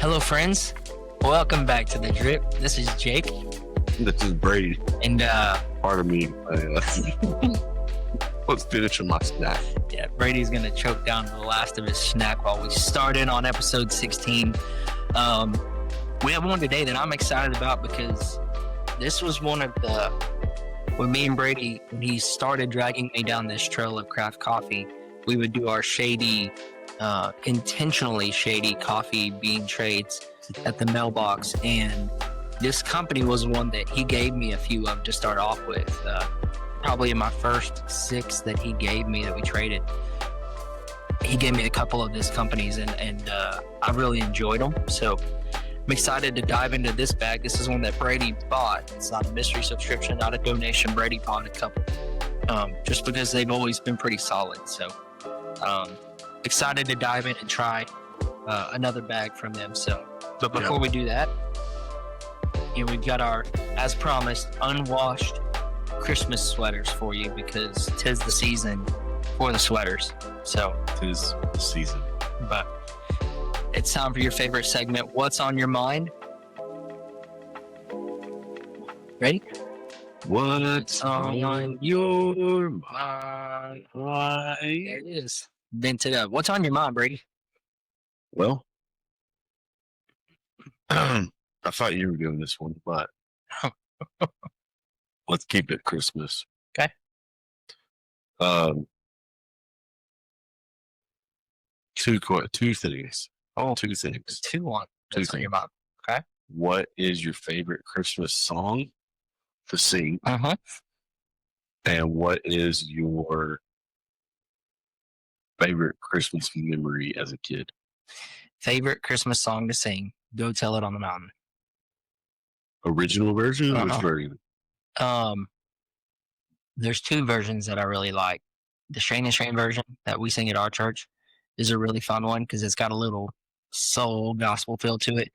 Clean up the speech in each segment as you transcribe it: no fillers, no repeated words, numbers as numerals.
Hello, friends. Welcome back to The Drip. This is Jake. This is Brady. And, Pardon me. Let's finish my snack. yeah, Brady's going to choke down the last of his snack while we start in on episode 16. We have one today that I'm excited about because this was one of the, when me and Brady, when he started dragging me down this trail of craft coffee, we would do our shady, intentionally shady coffee bean trades at the mailbox. And this company was one that he gave me a few of to start off with. Probably in my first 6 that he gave me that we traded. He gave me a couple of these companies and I really enjoyed them. So I'm excited to dive into this bag. This is one that Brady bought. It's not a mystery subscription, not a donation. Brady bought a couple just because they've always been pretty solid. So excited to dive in and try another bag from them. So, but before we do that, we've got our, as promised, unwashed Christmas sweaters for you because 'tis the season for the sweaters. So 'Tis the season. but it's time for your favorite segment, What's on Your Mind? Ready? What's on your mind? There it is. Vent it up. What's on your mind, Brady? Well, I thought you were doing this one, but let's keep it Christmas. Okay. Two things. Oh, Two things. two on. Two What's on things. your mind? Okay. What is your favorite Christmas song to sing? Uh-huh. And what is your favorite Christmas memory as a kid? Favorite Christmas song to sing? Go Tell It on the Mountain. Original version or which Uh-huh. version? There's 2 versions that I really like. The Shane and Shane version that we sing at our church is a really fun one because it's got a little soul gospel feel to it.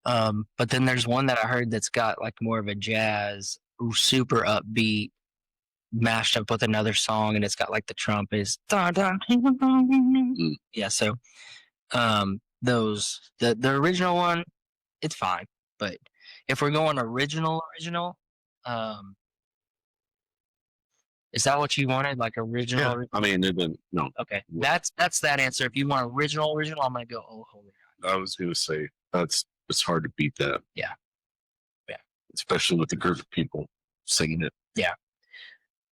But then there's one that I heard that's got like more of a jazz, super upbeat, mashed up with another song, and it's got like the trumpets. Yeah, so the original one, it's fine. But if we're going original, is that what you wanted? Like original? I mean, no. Okay, that's that answer. If you want original, I'm gonna go. Oh, holy God. I was going to say it's hard to beat that. Yeah. Especially with the group of people singing it.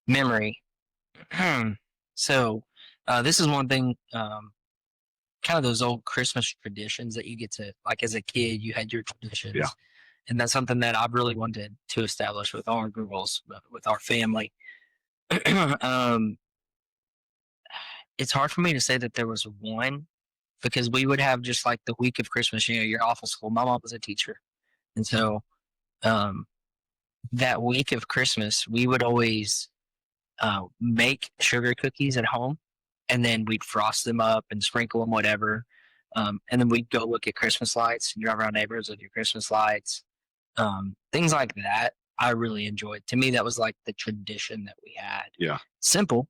Memory. So this is one thing. Kind of those old Christmas traditions that you get to, like as a kid, you had your traditions. Yeah. And that's something that I've really wanted to establish with our girls, with our family. It's hard for me to say that there was one because we would have just like the week of Christmas, you're off of school. My mom was a teacher. And so that week of Christmas, we would always make sugar cookies at home. And then we'd frost them up and sprinkle them, whatever. And then we'd go look at Christmas lights and drive around neighborhoods with your Christmas lights. Things like that, I really enjoyed. To me, that was like the tradition that we had. Yeah. Simple,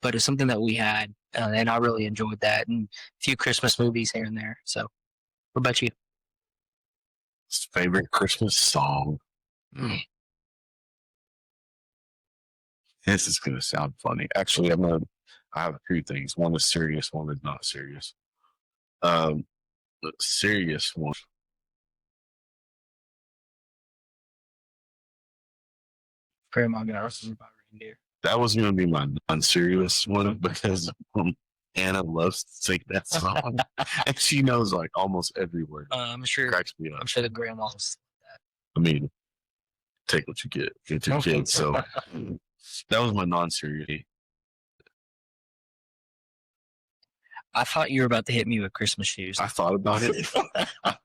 but it's something that we had. And I really enjoyed that. And a few Christmas movies here and there. So, what about you? Favorite Christmas song? This is going to sound funny. Actually, I have 2 things. One is serious, one is not serious. The serious one. Grandma got us about reindeer. That was going to be my non-serious one because Anna loves to sing that song. And she knows like almost every word. I'm sure. Cracks me up. I'm sure the grandmas. I mean, take what you get. Get your kids. So that was my non-serious. I thought you were about to hit me with Christmas shoes. I thought about it,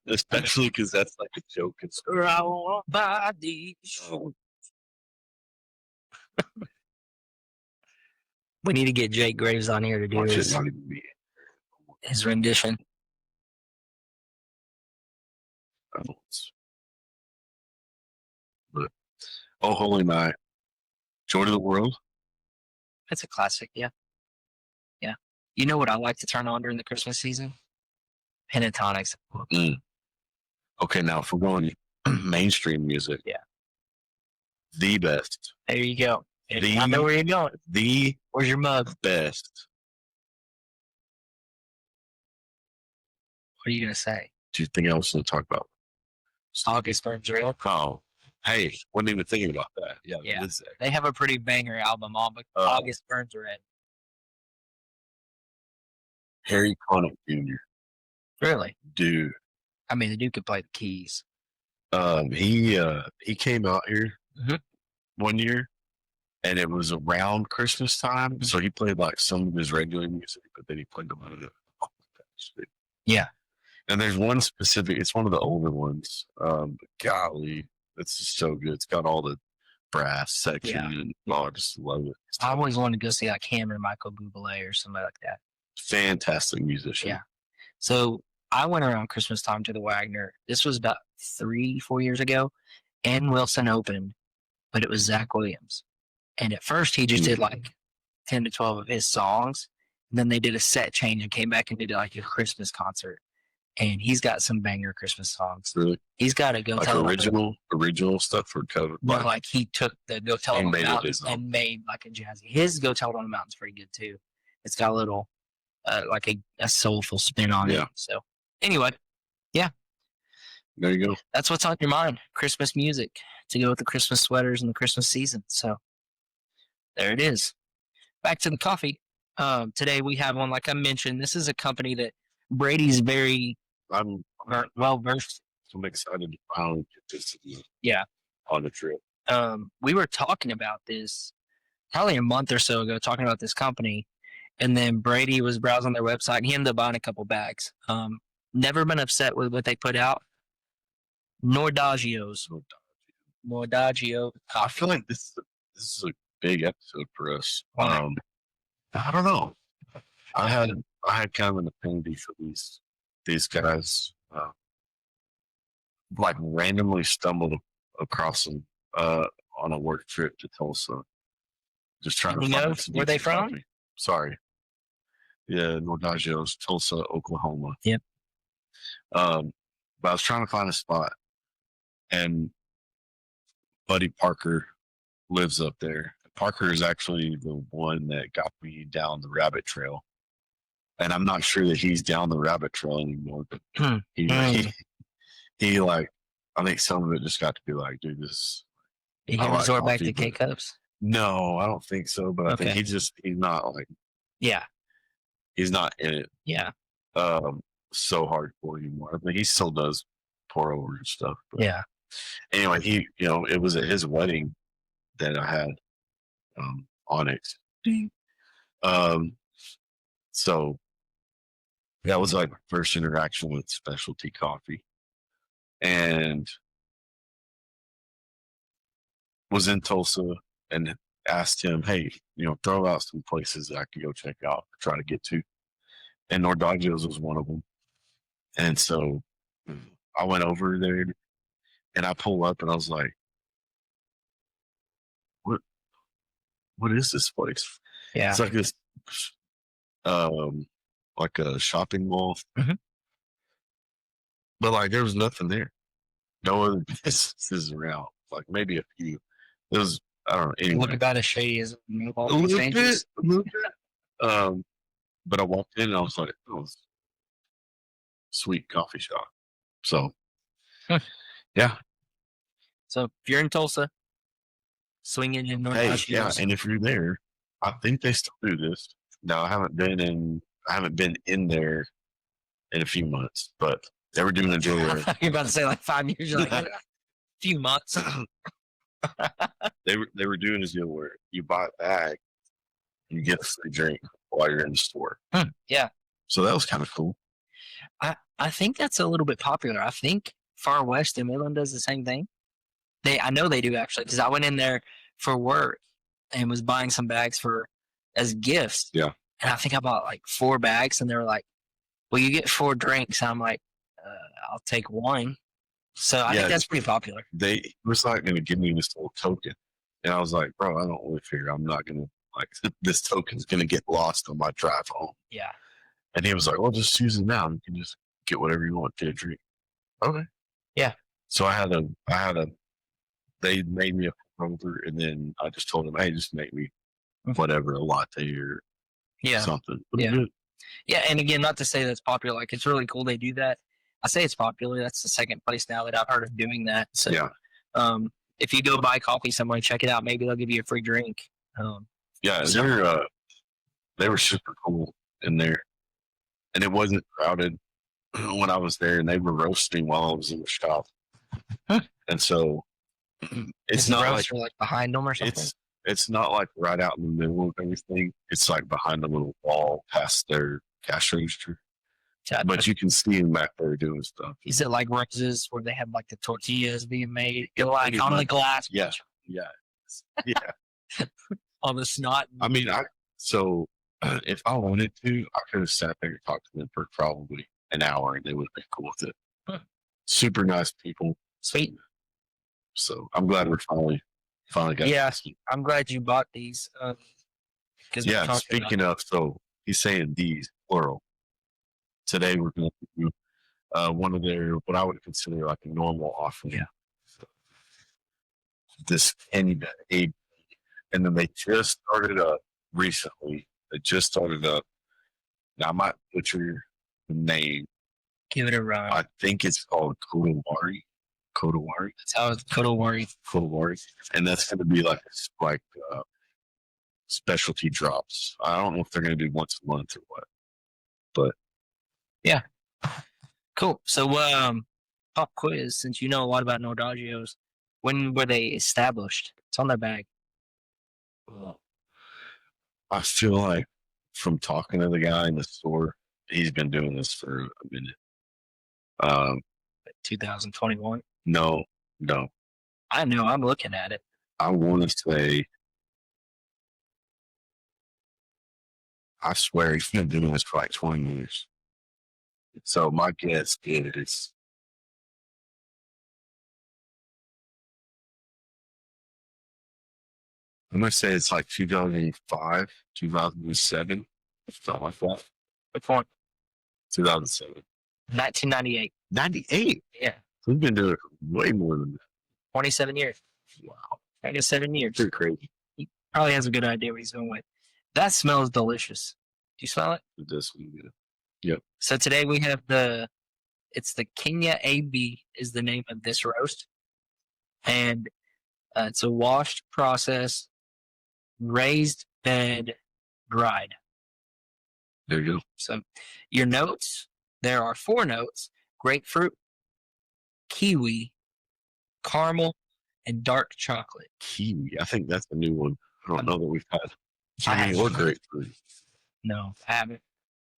especially because that's like a joke. It's we need to get Jake Graves on here to do his rendition. But Oh Holy Night, Joy to the World. It's a classic, yeah. You know what I like to turn on during the Christmas season? Pentatonics. Mm. Okay, now if we're going mainstream music, Yeah. the best, There you go. The- I know where you're going. the Where's your mug? best. What are you gonna say? Do you think I was going to talk about? August Burns Red. Oh, hey, wasn't even thinking about that. Yeah, Yeah. what is that? They have a pretty banger album on, but August Burns Red. Harry Connick Jr. Really? Dude, I mean, the dude could play the keys. he came out here Mhm. one year, and it was around Christmas time, so he played like some of his regular music, but then he played a lot of the shit. Yeah. And there's one specific, it's one of the older ones. Golly, it's just so good. It's got all the brass section and I just love it. I always wanted to go see like him or Michael Bublé or somebody like that. Fantastic musician. Yeah. So I went around Christmas time to the Wagner. This was about 3-4 years ago, and Wilson opened, but it was Zach Williams. And at first he just did like 10 to 12 of his songs. And then they did a set change and came back and did like a Christmas concert. And he's got some banger Christmas songs. Really? He's got to go like tell original stuff or cover. No, like he took the Go Tell It on the made it Mountains his own. and made like a jazzy. His Go Tell It on the Mountains pretty good too. It's got a little like a soulful spin on it. So anyway, There you go. that's what's on your mind. Christmas music to go with the Christmas sweaters and the Christmas season. So there it is. Back to the coffee. Today we have one, like I mentioned, this is a company that Brady's very I'm well versed. I'm excited to finally get this Yeah. on the trip. We were talking about this probably a month or so ago, talking about this company, and then Brady was browsing their website and he ended up buying a couple bags. Never been upset with what they put out. Nordaggio's. Nordaggio. I feel like this is a big episode for us. Why? I don't know. I had kind of an affinity for these guys. Like randomly stumbled across them on a work trip to Tulsa. Just trying to find some where they decent from? coffee. Sorry. Yeah, Nordaggio's, Tulsa, Oklahoma. Yep. But I was trying to find a spot, and Buddy Parker lives up there. Parker is actually the one that got me down the rabbit trail, and I'm not sure that he's down the rabbit trail anymore. But he like, I think some of it just got to be like, dude, this. He can resort back to K cups. No, I don't think so. But I think he's not like. Yeah. He's not in it. Yeah. So hardcore anymore. I think he still does pour over and stuff. But yeah. Anyway, it was at his wedding that I had Onyx. So that was like my first interaction with specialty coffee, and was in Tulsa and asked him, hey, throw out some places that I could go check out, try to get to. And Nordaggio's was one of them. And so I went over there and I pull up and I was like, what is this place? Yeah. It's like this, like a shopping mall. Mm-hmm. But like, there was nothing there. No other businesses around. Like maybe a few. It was, I don't know. Anyway. Look about as shady as a little bit. But I walked in and I was like, oh, sweet coffee shop. So, yeah. So if you're in Tulsa, swing in Nordaggio's. Hey, yeah, and if you're there, I think they still do this. Now I haven't been in there in a few months, but they were doing a deal where you're about to say like 5 years, you're like a few months. They were doing a deal where you buy a bag, you get a free drink while you're in the store. Yeah. So that was kind of cool. I think that's a little bit popular. I think Far West in Midland does the same thing. I know they do actually, because I went in there for work and was buying some bags as gifts. Yeah. And I think I bought like 4 bags, and they were like, well, you get 4 drinks. I'm like, I'll take one. So I think that's pretty popular. They was like going to give me this little token. And I was like, bro, I don't live here. I'm not going to, like, this token's going to get lost on my drive home. Yeah. And he was like, well, just use it now. You can just get whatever you want, get a drink. Okay. Yeah. So they made me a over, and then I just told them, hey, just make me whatever, a latte or something. Yeah. Yeah. And again, not to say that's popular. Like, it's really cool they do that. I say it's popular. That's the second place now that I've heard of doing that. So, if you go buy coffee somewhere, check it out. Maybe they'll give you a free drink. They were super cool in there, and it wasn't crowded when I was there, and they were roasting while I was in the shop. And so it's not like behind them or something. It's not like right out in the middle of everything. It's like behind a little wall past their cash register. But you can see them back there doing stuff. Is it like Rose's where they have like the tortillas being made? You're like on the glass. Yeah. On the snot. I mean, if I wanted to, I could have sat there and talked to them for probably an hour, and they would have been cool with it. Super nice people. Sweet. So I'm glad we're finally got. Yeah, I'm glad you bought these. Speaking of, so he's saying these plural. Today we're going to do one of their, what I would consider like a normal offering. Yeah. So, this Kenny aid, and then they just started up recently. They just started up. Now I might butcher the name. Give it a run. I think it's called Kodawari. That's how it's Kodawari. And that's going to be like specialty drops. I don't know if they're going to do once a month or what, but yeah, cool. So, pop quiz. Since you know a lot about Nordaggios, when were they established? It's on their bag. I feel like from talking to the guy in the store, he's been doing this for a minute. 2021. No. I know. I'm looking at it. I want to say, I swear he's been doing this for like 20 years. So my guess is I'm going to say it's like 2005, 2007, something like that. Which one? 2007. 1998. 98? Yeah. We've been doing it way more than that. 27 years. Wow. I guess 7 years. Pretty crazy. He probably has a good idea what he's going with. That smells delicious. Do you smell it? It does smell good. Yep. So today we have it's the Kenya AB is the name of this roast. And it's a washed, processed, raised bed, dried. There you go. So your notes, there are 4 notes: grapefruit, kiwi, caramel, and dark chocolate. Kiwi. I think that's a new one. I don't know that we've had kiwi or grapefruit. No, I haven't.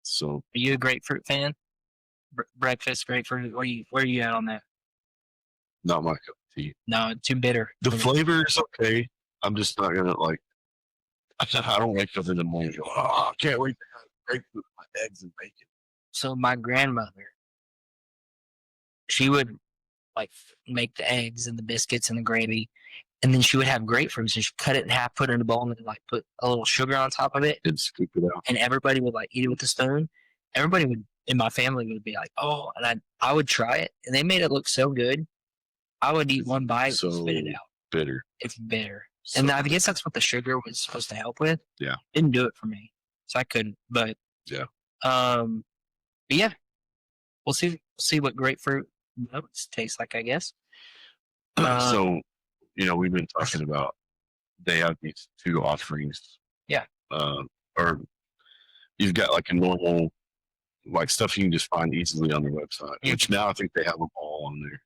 So, are you a grapefruit fan? Breakfast grapefruit. Where are you at on that? Not my cup of tea. No, too bitter. The flavor is okay. I'm just not gonna like. I don't wake up in the morning and go, oh, I can't wait to have grapefruit with my eggs and bacon. So my grandmother, she would like make the eggs and the biscuits and the gravy, and then she would have grapefruit. So she'd cut it in half, put it in a bowl, and then like put a little sugar on top of it, and scoop it out. And everybody would like eat it with a spoon. Everybody would in my family would be like, oh, and I would try it, and they made it look so good. I would eat one bite and spit it out. Bitter. It's bitter. So, and I guess that's what the sugar was supposed to help with. Yeah. Didn't do it for me. So I couldn't. But yeah. But yeah. We'll see what grapefruit notes taste like, I guess. So, we've been talking about they have these 2 offerings. Yeah. Or you've got like a normal like stuff you can just find easily on the website, which now I think they have them all on there.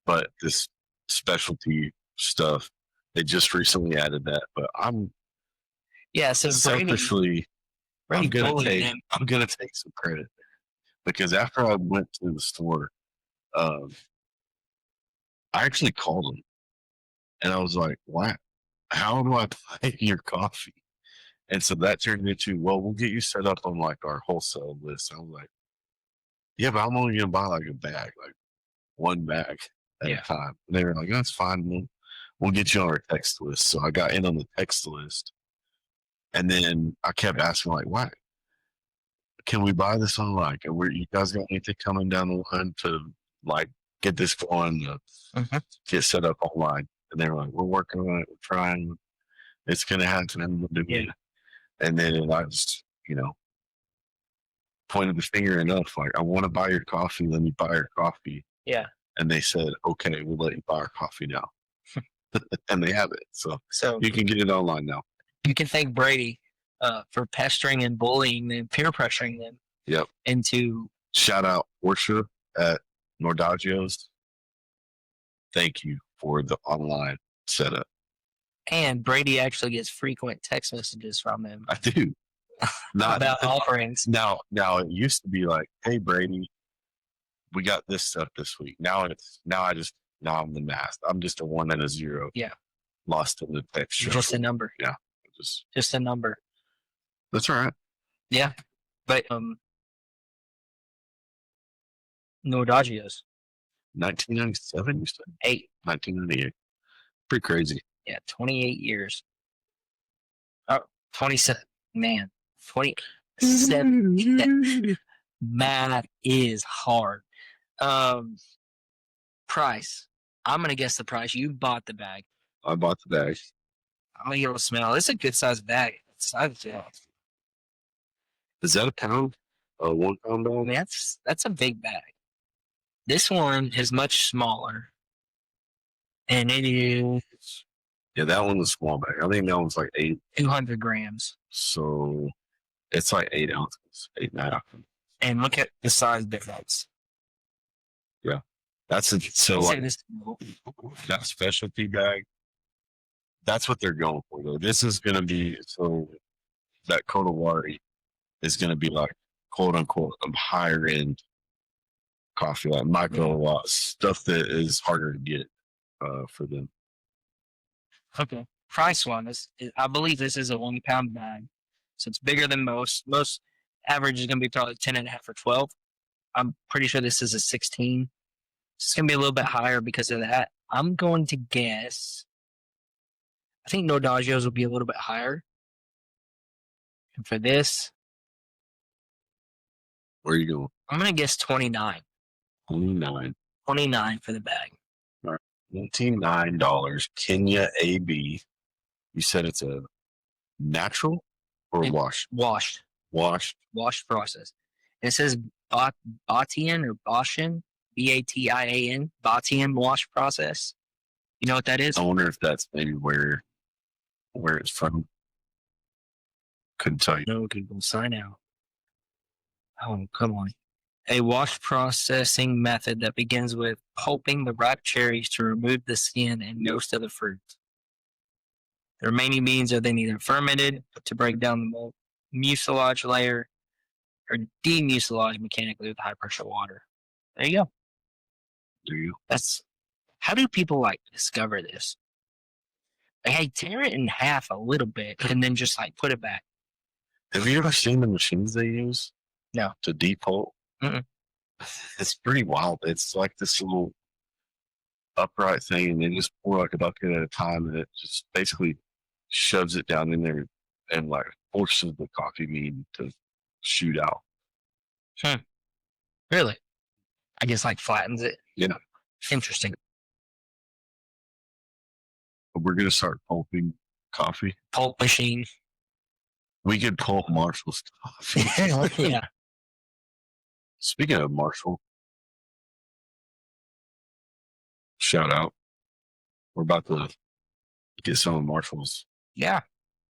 But this specialty stuff, they just recently added that. But I'm so selfishly, I'm gonna take some credit because after I went to the store, I actually called them and I was like, "Wow, how do I buy your coffee?" And so that turned into, well, we'll get you set up on like our wholesale list. I was like, yeah, but I'm only gonna buy like a bag, like 1 bag at a time. And they were like, that's fine. We'll get you on our text list. So I got in on the text list. And then I kept asking, like, why? Can we buy this on like, you guys got anything coming down the line to like get this going, get set up online. And they were like, we're working on it. We're trying. It's going to happen. And we'll do it. And then I just, pointed the finger enough. Like, I want to buy your coffee. Let me buy your coffee. Yeah. And they said, okay, we'll let you buy our coffee now. And they have it. So you can get it online now. You can thank Brady for pestering and bullying them, peer pressuring them. Yep. Into shout out Portia at Nordaggio's. Thank you for the online setup. And Brady actually gets frequent text messages from him. I do. Not about offerings. Now it used to be like, hey Brady, we got this stuff this week. Now I'm the math. I'm just a 1 and a 0. Yeah. Lost in the text. Just a number. Yeah. Just a number. That's all right. Yeah. But Nordaggio's. 1997, you said? 1998. Pretty crazy. Yeah, 28 years. Oh, 27. Man, 27. Math is hard. Price. I'm going to guess the price. You bought the bag. I bought the bag. I'm going to give it a smell. It's a good sized bag. Is that a pound? A 1 pound bag? I mean, that's a big bag. This one is much smaller. And it is. Yeah, that one was small bag. I think that one's like 200 grams. So it's like 8 ounces, 8.5 ounces. And look at the size difference. Yeah. That's that specialty bag. That's what they're going for, though. This is going to be, so that Kodawari is going to be like, quote unquote, higher end coffee, like micro stuff that is harder to get for them. Okay. Price one I believe this is a 1 pound bag. So it's bigger than most. Most average is going to be probably 10.5 or 12. I'm pretty sure this is a 16. It's going to be a little bit higher because of that. I'm going to guess. I think Nordaggio's will be a little bit higher. And for this. Where are you going? I'm going to guess 29. 29. 29 for the bag. All right. $29. Kenya AB. You said it's a natural or washed? Washed. Washed process. And it says Batian or Boshin, Batian, Batian wash process. You know what that is? I wonder if that's maybe where it's from. Couldn't tell you. No, Google, sign out. Oh, come on. A wash processing method that begins with pulping the ripe cherries to remove the skin and most of the fruit. The remaining beans are then either fermented to break down the mucilage layer or demucilage mechanically with high pressure water. There you go. How do people discover this? Hey, tear it in half a little bit and then just put it back. Have you ever seen the machines they use? No. To depulp? Mm-mm. It's pretty wild. It's like this little upright thing, and they just pour a bucket at a time, and it just basically shoves it down in there and forces the coffee bean to shoot out. Really? I guess flattens it. Yeah. Interesting. We're gonna start pulping coffee. Pulp machine. We could pulp Marshall's coffee. Yeah. Speaking of Marshall, shout out. We're about to get some of Marshall's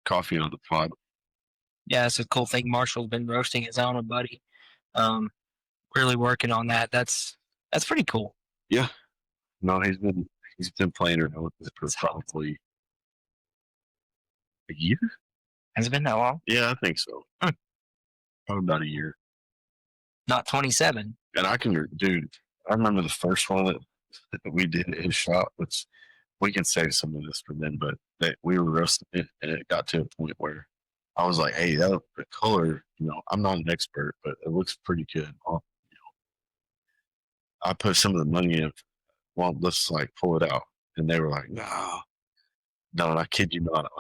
coffee on the pod. Yeah, it's a cool thing. Marshall's been roasting his own buddy. Really working on that. That's pretty cool. Yeah. No, he's been playing around with this for probably a year. Has it been that long? Yeah, I think so. Probably about a year. Not 27. And I remember the first one that we did at his shop, which we can save some of this for then, but we were roasting it, and it got to a point where I was like, hey, the color, I'm not an expert, but it looks pretty good. I put some of the money in. Well, let's pull it out. And they were like, no, and I kid you not,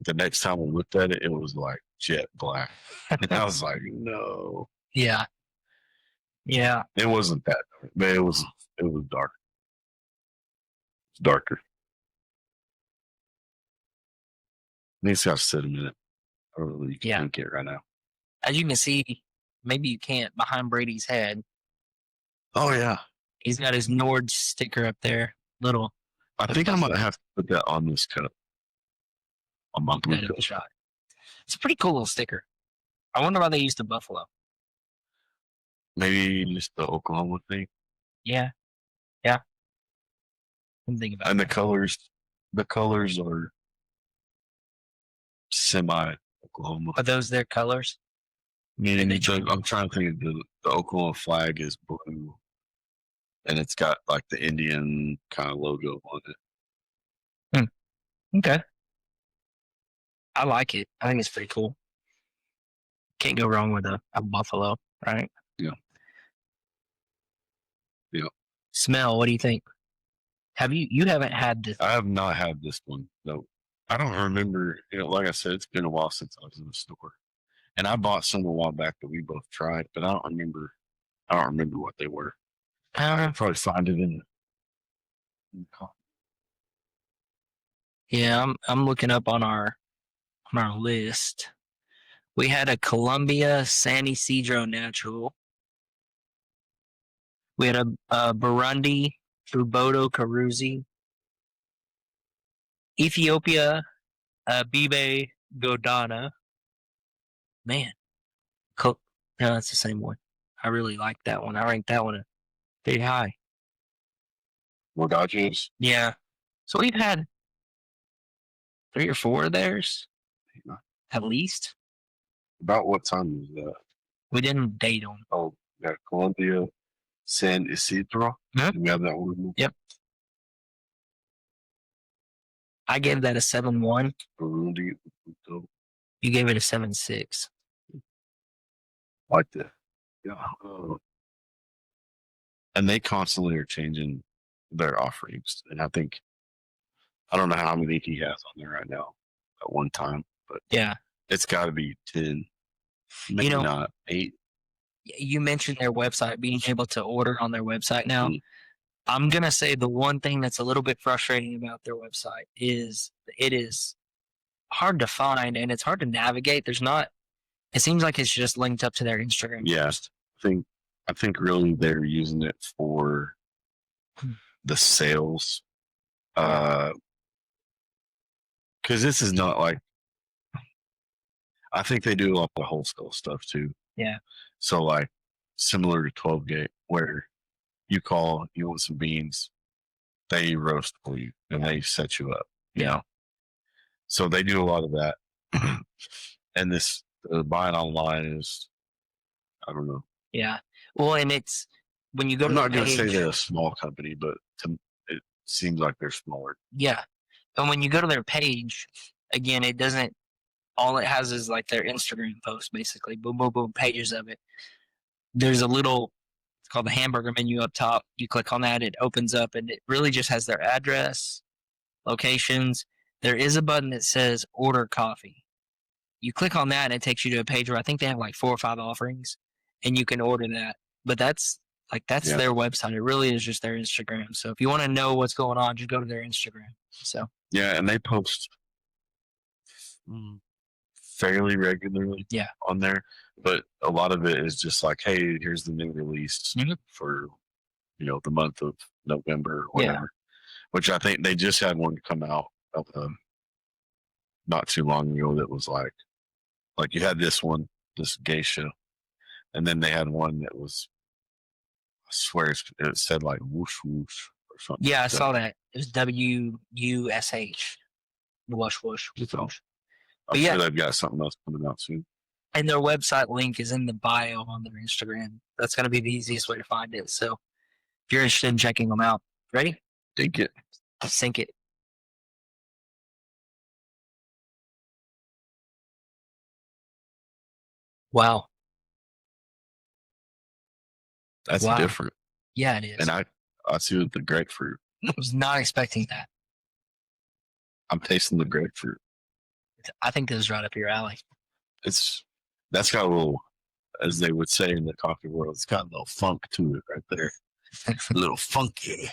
the next time we looked at it, it was jet black. And I was like, no. Yeah. Yeah. It wasn't that dark, but it was dark. It's darker. I think it's got to sit a minute. I don't really think it right now. As you can see, maybe you can't, behind Brady's head. Oh yeah. He's got his Nord sticker up there. Little. I think I'm gonna have to put that on this cup. On my blue cup. Shot. It's a pretty cool little sticker. I wonder why they used the buffalo. Maybe just the Oklahoma thing. Yeah. Yeah. I'm thinking about and that. The colors are semi Oklahoma. Are those their colors? Meaning I'm trying to think of the Oklahoma flag is blue, and it's got like the Indian kind of logo on it. Okay. I like it. I think it's pretty cool. Can't go wrong with a buffalo, right? Yeah. Yeah. Smell, what do you think? You haven't had this? I have not had this one. No. I don't remember, like I said, it's been a while since I was in the store. And I bought some a while back that we both tried, but I don't remember what they were. I'll probably find it in Yeah, I'm looking up on our list. We had a Columbia San Isidro Natural. We had a Burundi Ubodo Karuzi. Ethiopia Bibe Godana. Man. No, that's the same one. I really like that one. I ranked that one pretty high. Nordaggios? Yeah. So we've had 3 or 4 of theirs, at least. About what time was that? We didn't date them. Oh, yeah, Columbia San Isidro. Mm-hmm. We have that one. Yep. I gave that a 7.1. Burundi. You gave it a 7.6. Like that. Yeah. And they constantly are changing their offerings. And I don't know how many he has on there right now at one time, but yeah, it's got to be 10, maybe not 8. You mentioned their website, being able to order on their website now. Mm-hmm. I'm going to say the one thing that's a little bit frustrating about their website is it is hard to find and it's hard to navigate. It seems like it's just linked up to their Instagram. Yeah, I think really they're using it for the sales. Because this is not like, I think they do a lot of wholesale stuff too. Yeah. So like similar to 12 Gate, where you call, you want some beans, they roast for you and they set you up. You know? So they do a lot of that. And this buying online is, I don't know. Yeah. Well, and it's when you go I'm to not going to say they're a small company, but it seems like they're smaller. Yeah. And when you go to their page, again, it doesn't, all it has is like their Instagram post, basically. Boom, boom, boom, pages of it. There's a little, it's called the hamburger menu up top. You click on that, it opens up, and it really just has their address, locations. There is a button that says order coffee. You click on that, and it takes you to a page where I think they have like 4 or 5 offerings, and you can order that. But that's their website. It really is just their Instagram. So if you want to know what's going on, just go to their Instagram. So yeah, and they post fairly regularly on there, but a lot of it is just like, hey, here's the new release for the month of November or whatever. Which I think they just had one come out not too long ago that was like you had this geisha, and then they had one that was, I swear it said like whoosh whoosh or something. Yeah, I saw that. It was WUSH. Whoosh whoosh. I'm sure they've got something else coming out soon. And their website link is in the bio on their Instagram. That's going to be the easiest way to find it. So if you're interested in checking them out, ready? Sink it. Sink it. Wow. That's different. Yeah, it is. And I see with the grapefruit. I was not expecting that. I'm tasting the grapefruit. I think this is right up your alley. That's got a little as they would say in the coffee world, it's got a little funk to it right there. A little funky.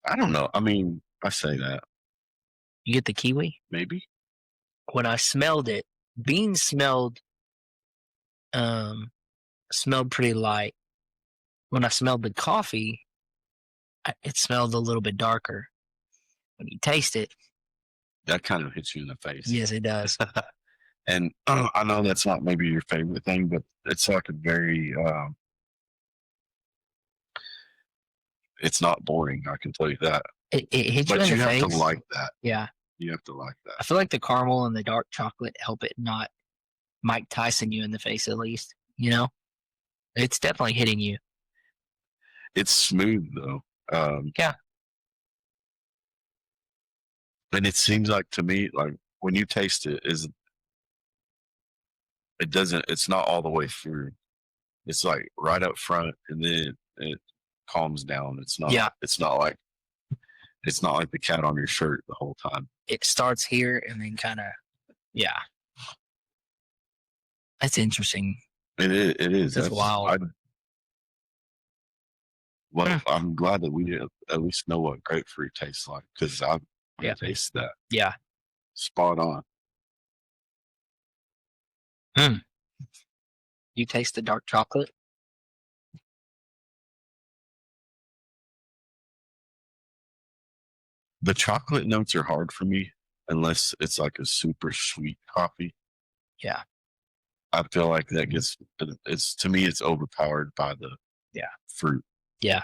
I don't know. I mean, I say that. You get the kiwi? Maybe. When I smelled it, beans smelled pretty light. When I smelled the coffee, it smelled a little bit darker. When you taste it, that kind of hits you in the face. Yes, it does. And I know that's not maybe your favorite thing, but it's like a very, it's not boring. I can tell you that. It hits you but in you the face. have to like that. Yeah. You have to like that. I feel like the caramel and the dark chocolate help it not Mike Tyson you in the face, at least. You know? It's definitely hitting you. It's smooth, though. Yeah. And it seems like to me, like when you taste it, it's not all the way through. It's like right up front, and then it calms down. It's not like the cat on your shirt the whole time. It starts here and then kind of, yeah. That's interesting. It is. That's wild. I'm glad that we at least know what grapefruit tastes like, because I taste that. Yeah. Spot on. You taste the dark chocolate? The chocolate notes are hard for me unless it's like a super sweet coffee. Yeah. I feel like that to me, it's overpowered by the fruit. Yeah,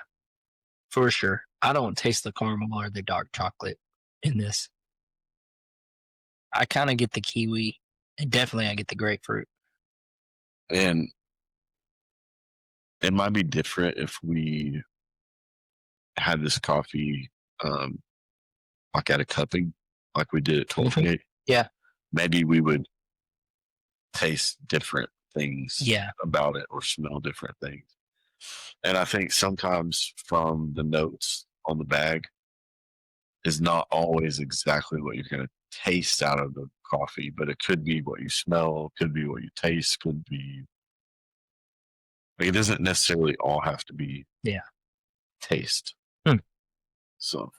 for sure. I don't taste the caramel or the dark chocolate in this. I kind of get the kiwi, and definitely I get the grapefruit. And it might be different if we had this coffee like at a cupping, like we did at 12:08. Yeah. Maybe we would taste different things about it or smell different things. And I think sometimes from the notes on the bag is not always exactly what you're going to taste out of the coffee, but it could be what you smell, could be what you taste, could be. Like, it doesn't necessarily all have to be taste. So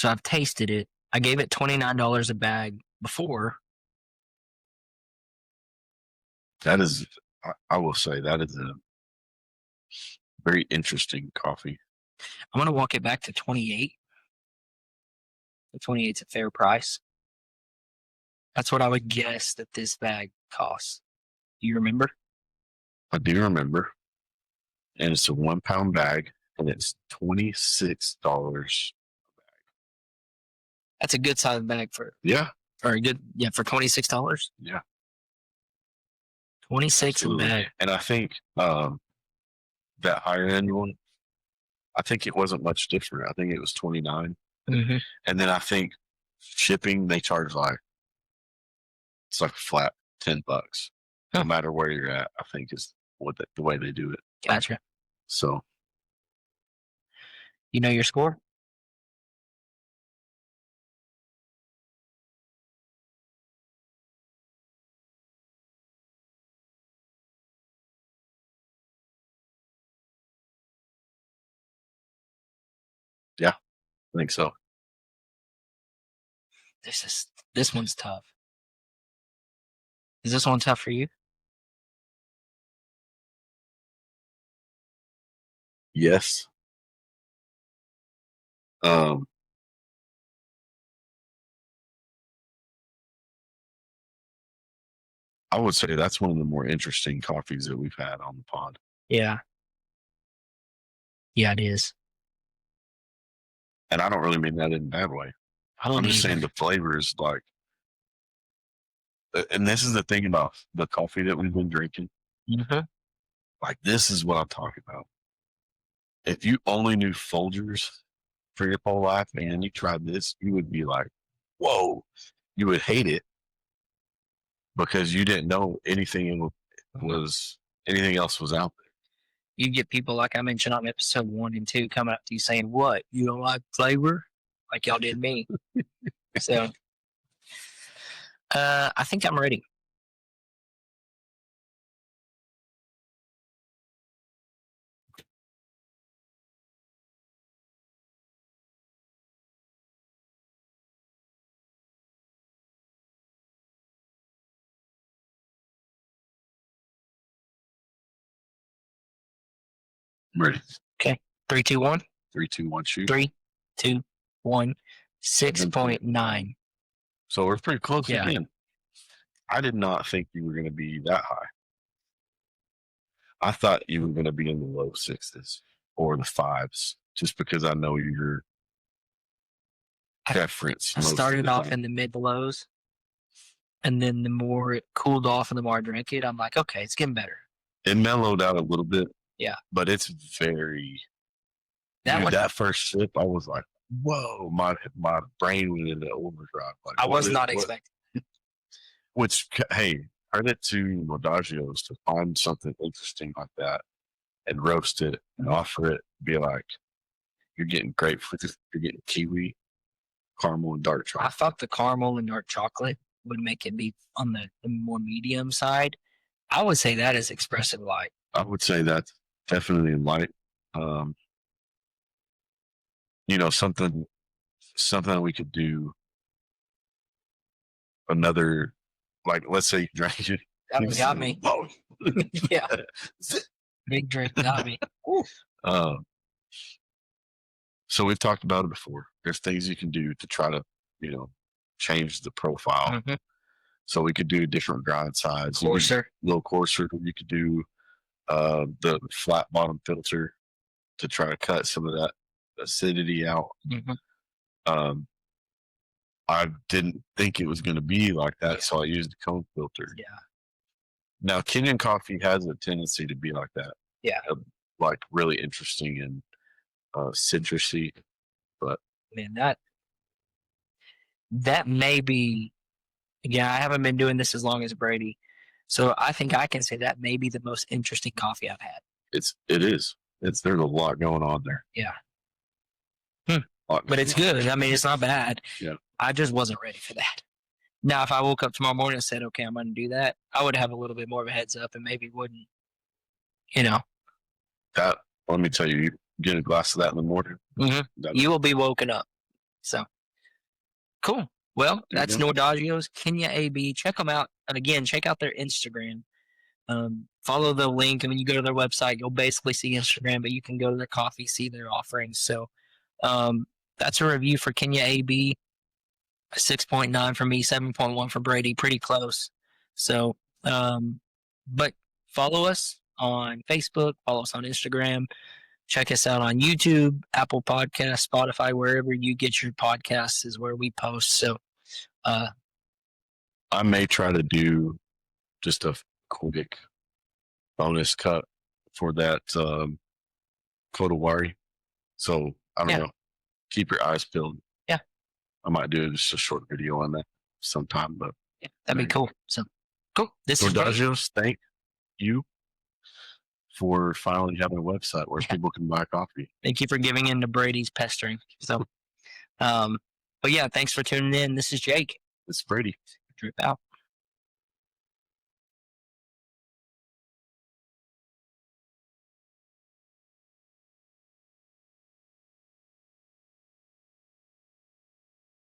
I've tasted it. I gave it $29 a bag before. That is, I will say, that is a very interesting coffee. I'm going to walk it back to 28. The 28 is a fair price. That's what I would guess that this bag costs. Do you remember? I do remember. And it's a 1 pound bag, and it's $26 a bag. That's a good size bag for for $26. Yeah. 26 a bag. And I think that higher end one, I think it wasn't much different. I think it was 29. Mm-hmm. And then I think shipping, they charge it's like a flat $10, no matter where you're at. I think is the way they do it. Gotcha. So, you know your score? Yeah, I think so. This one's tough. Is this one tough for you? Yes. I would say that's one of the more interesting coffees that we've had on the pod. Yeah. Yeah, it is. And I don't really mean that in a bad way. I'm just saying the flavors, and this is the thing about the coffee that we've been drinking. Mm-hmm. Like, this is what I'm talking about. If you only knew Folgers for your whole life and you tried this, you would be like, whoa, you would hate it because you didn't know anything else was out there. You get people like I mentioned on episode 1 and 2 coming up to you saying, "What? You don't like flavor?" Like y'all did me. So I think I'm ready. I'm ready. Okay. 3, 2, 1. 3, 2, 1, shoot. 3, 2, 1. 6.9. So we're pretty close Yeah. again. I did not think you were going to be that high. I thought you were going to be in the low sixes or the fives, just because I know your preference. I started off in the mid to lows, and then the more it cooled off and the more I drank it, I'm like, okay, it's getting better. It mellowed out a little bit. Yeah. But it's very. That one, that first sip, I was like, whoa, my brain went into overdrive. Like, I was not expecting. Which, hey, credit to Nordaggios to find something interesting like that and roast it and offer it. Be like, you're getting grapefruit, you're getting kiwi, caramel, and dark chocolate. I thought the caramel and dark chocolate would make it be on the more medium side. I would say that is expressive light. I would say that's definitely light. Something we could do. Another, like, let's say you drank it. That one got me. Whoa. Yeah. Big drink got me. So we've talked about it before. There's things you can do to try to, change the profile. Mm-hmm. So we could do a different grind size. Coarser. A little coarser. You could do the flat bottom filter to try to cut some of that acidity out. Mm-hmm. I didn't think it was going to be like that, so I used a cone filter. Yeah. Now, Kenyan coffee has a tendency to be like that. Yeah. Like really interesting and citrusy, but man, that may be. Yeah, I haven't been doing this as long as Brady, so I think I can say that may be the most interesting coffee I've had. It is. There's a lot going on there. Yeah. But it's good. I mean, it's not bad. Yeah. I just wasn't ready for that. Now, if I woke up tomorrow morning and said, okay, I'm going to do that, I would have a little bit more of a heads up and maybe wouldn't, That, let me tell you get a glass of that in the morning. Mm-hmm. You will be woken up. So, cool. Well, that's Nordaggio's Kenya AB. Check them out. And again, check out their Instagram. Follow the link. And when you go to their website, you'll basically see Instagram, but you can go to their coffee, see their offerings. So, that's a review for Kenya AB. 6.9 for me, 7.1 for Brady. Pretty close. So, but follow us on Facebook, follow us on Instagram, check us out on YouTube, Apple Podcasts, Spotify, wherever you get your podcasts is where we post. So, I may try to do just a quick bonus cut for that Kodawari. So I don't know. Keep your eyes peeled. Yeah. I might do just a short video on that sometime, but yeah, that'd be cool. So cool. This is Nordaggio's. Thank you for finally having a website where people can buy coffee. Thank you for giving in to Brady's pestering. So, but yeah, thanks for tuning in. This is Jake. It's Brady. Drip out.